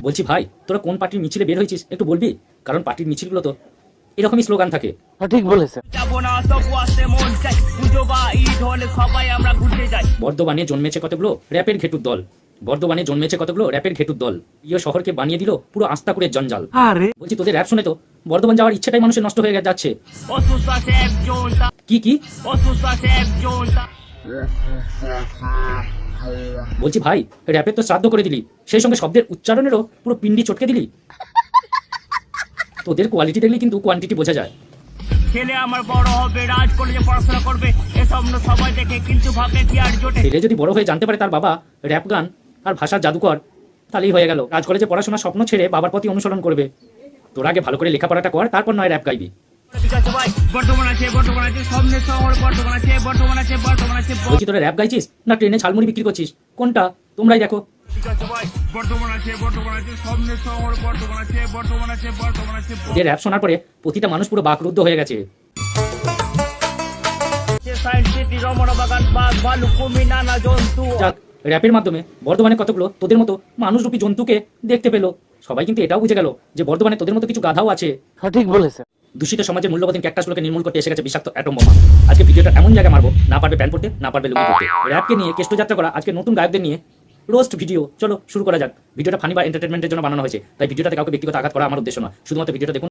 বলছি ভাই, তোরা কোন পার্টির মিছিলে বের হয়েছিস একটু বলবি? কারণ পার্টির মিছিলগুলো তো এরকমই স্লোগান থাকে। ঠিক বলেছে। বর্ধমানে জন্মেছে কতগুলো র্যাপের ঘেটুর দল, বর্ধমানে জন্মেছে কতগুলো র্যাপের ঘেটুর দল, ইয়ে শহরকে বানিয়ে দিল পুরো আস্তাকুড়ের জঞ্জাল। বলছি তোদের র্যাপ শুনে তো বর্ধমান যাওয়ার ইচ্ছেটাই মানুষের নষ্ট হয়ে যাচ্ছে। কি কি বলছি ভাই, র্যাপের তো শ্রাদ্ধ করে দিলি, সেই সঙ্গে শব্দের উচ্চারণেরও পুরো পিন্ডি চটকে দিলি। তোদের কোয়ালিটি দেখলে কিন্তু কোয়ান্টিটি বোঝা যায়। ছেলে আমার বড় হবে, রাজ কলেজে পড়াশোনা করবে, এসব সবাই দেখে কিন্তু ভাবে কি আর জোটে। ছেলে যদি বড় হয়ে জানতে পারে তার বাবা র্যাপ গান আর ভাষার জাদুকর, তাহলেই হয়ে গেল। রাজ কলেজে পড়াশোনার স্বপ্ন ছেড়ে বাবার প্রতি অনুসরণ করবে। তোর আগে ভালো করে লেখাপড়াটা কর, তারপর নয় র্যাপ গাইবি। বলছি তোরা র্যাপ গাইছিস না ট্রেনে ঝালমুড়ি বিক্রি করছিস, কোনটা তোমরাই দেখো। যে র্যাপ শোনার পরে প্রতিটা মানুষ পুরো বাকরুদ্ধ হয়ে গেছে। যাক, র্যাপের মাধ্যমে বর্ধমানে কতগুলো তোদের মতো মানুষরূপী জন্তুকে দেখতে পেলো। সবাই কিন্তু এটাও বুঝে গেল যে বর্ধমানে তোদের মতো কিছু গাধাও আছে। সঠিক বলেছে। দূষিত সমাজের মূল্যবোধহীন ক্যাকটাসগুলোকে নির্মূল করতে এসে গেছে বিষাক্ত অ্যাটম বোমা। আজকে ভিডিওটা এমন জায়গায় মারবো, না পারবে প্যান্ট পড়তে, না পারবে লুঙ্গি পড়তে। র্যাপকে নিয়ে কেষ্টযাত্রা করা আজকে নতুন গায়কদের নিয়ে রোস্ট ভিডিও। চলো শুরু করা যাক। ভিডিওটা ফানি বা এন্টারটেনমেন্টের জন্য বানানো হয়েছে, তাই ভিডিওটাতে কাউকে ব্যক্তিগত আঘাত করা আমার উদ্দেশ্য নয়। শুধুমাত্র ভিডিওটা দেখুন।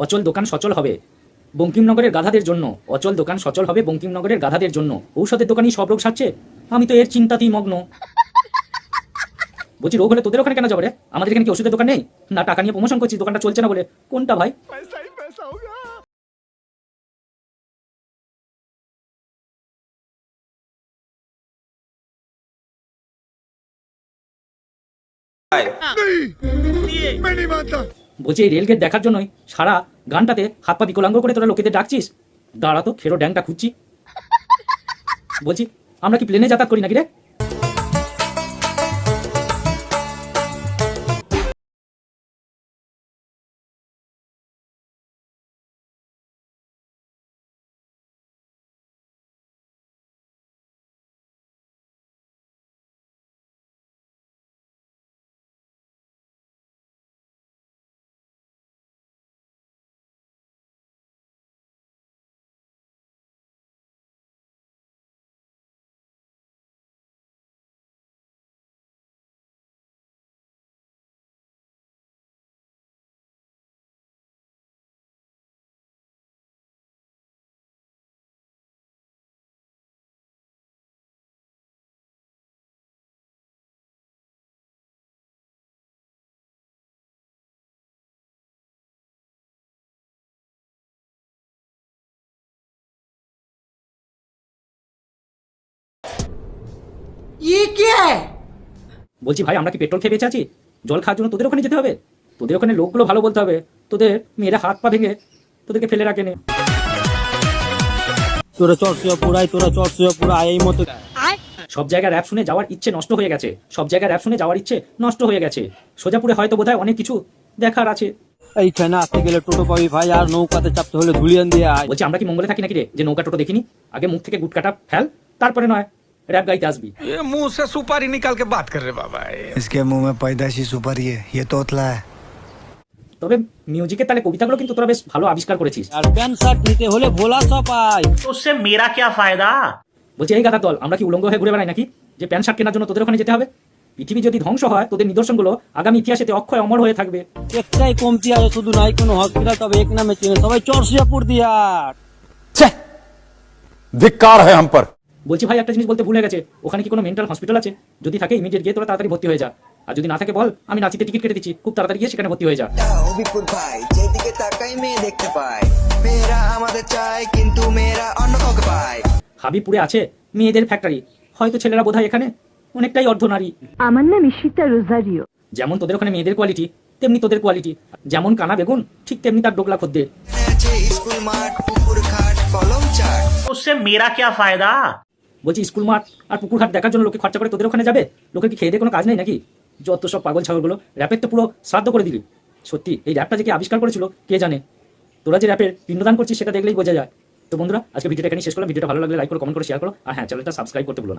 অচল দোকান সচল হবে বঙ্কিমনগরের গাধাদের জন্য। অচল দোকান সচল হবে বঙ্কিমনগরের গাধাদের জন্য। ঔষধের দোকানই সব রোগ সারছে, আমি তো এর চিন্তাতেই মগ্ন। বলছি রোগ হলে তোদের ওখানে কেন যাবে রে? আমাদের এখানে কি ওষুধের দোকান নেই? না টাকা নিয়ে প্রমোশন করছিস দোকানটা চলছে না বলে? কোনটা ভাই? বলছি এই রেলগেট দেখার জন্যই সারা গানটাতে হাত পা বিকলাঙ্গ করে তোরা লোকেদের ডাকছিস? দাঁড়া তো, খেরো ড্যাংটা খুঁজছি। বলছি আমরা কি প্লেনে যাতায়াত করি নাকি রে? বলছি ভাই আমরা কি পেট্রোল খেয়ে বেঁচে আছি? জল খাওয়ার জন্য তোদের ওখানে যেতে হবে? তোদের ওখানে লোকগুলো ভালো বলতে হবে, তোদের মেয়েরা হাত পা ভেঙে তোদেরকে ফেলে রাখেনি। তোরা চরসিয়া পুরাই, তোরা চরসিয়া পুরাই এই মতো। সব জায়গায় র্যাপ শুনে যাওয়ার ইচ্ছে নষ্ট হয়ে গেছে, সব জায়গায় র্যাপ শুনে যাওয়ার ইচ্ছে নষ্ট হয়ে গেছে। সোজাপুরে হয়তো বোধহয় অনেক কিছু দেখার আছে। এইখানে আসতে গেলে টোটো পাবি ভাই, আর নৌকাতে চাপতে হলে ধুলিয়ান দিয়ে আয়। বলছি আমরা কি মঙ্গলে থাকি নাকি রে যে নৌকা টোটো দেখিনি? আগে মুখ থেকে গুটকাটা ফেল, তারপরে নয় रैप गाइते आसबी। ये मुंह से सुपारी निकाल के बात कर रहे बाबा। इसके मुंह में पैदाइशी सुपारी है, ये तोतला है। তবে মিউজিকের তালে কবিতাগুলো কিন্তু তোরা বেশ ভালো আবিষ্কার করেছিস। আর প্যান্ট শার্ট নিতে হলে ভোলা সপাই, तो उससे मेरा क्या फायदा? বলছি এই গাধা দল, আমরা কি উলঙ্গ হয়ে ঘুরে বেড়াই নাকি যে প্যান্ট শার্ট কেনার জন্য তোদের ওখানে যেতে হবে? পৃথিবী যদি ধ্বংস হয় তোদের নিদর্শনগুলো আগামী ইতিহাসেতে অক্ষয় অমর হয়ে থাকবে। একটাই কমতি আছে, শুধু নাই কোনো হসপিটাল, তবে এক নামে চেনে সবাই, চরসিয়াপুর দিয়ার। धिक्कार है हम पर। বলছি ভাই একটা জিনিস বলতে ভুলে গেছে, ওখানে কি কোনো মেন্টাল হসপিটাল আছে? যদি থাকে ইমিডিয়েট গিয়ে তোরা তাড়াতাড়ি ভর্তি হয়ে যা, আর যদি না থাকে বল আমি নাচিতে টিকিট কেটে দিচ্ছি, খুব তাড়াতাড়ি গিয়ে সেখানে ভর্তি হয়ে যা। বিপুল ভাই যেদিকে তাকাই মেয়ে দেখতে পাই, মেয়েরা আমাদের চাই কিন্তু মেয়েরা অন্য কাউকে পায়। হাবিবপুরে আছে মেয়েদের ফ্যাক্টরি, হয়তো ছেলেরা বোধহয় এখানে অনেকটাই অর্ধনারী। আমার নাম ঈশিতা রোজারিও। যেমন তোদের ওখানে মেয়েদের কোয়ালিটি, তেমনি তোদের কোয়ালিটি। যেমন কানা বেগুন, ঠিক তেমনি তার ডোকলা খদ্দের। স্কুল মাঠ পুকুর ঘাট কলম চাট उससे मेरा क्या फायदा? বলছি স্কুল মাঠ আর পুকুর ঘাট দেখার জন্য লোকে খরচা করে তোদের ওখানে যাবে? লোকের কি খেয়ে দিয়ে কোনো কাজ নেই নাকি? যত সব পাগল ছাগলগুলো, র্যাপের তো পুরো শ্রাদ্ধ করে দিলি। সত্যি এই র্যাপটা যে কে আবিষ্কার করেছিল কে জানে। তোরা যে র্যাপের পিণ্ডদান করছিস সেটা দেখলেই বোঝা যায়। তো বন্ধুরা, আজকে ভিডিওটা এখানে শেষ করলাম। ভিডিওটা ভালো লাগলে লাইক করো, কমেন্ট করে শেয়ার করো, আর হ্যাঁ, চ্যানেলটা সাবস্ক্রাইব করতে ভুলো না।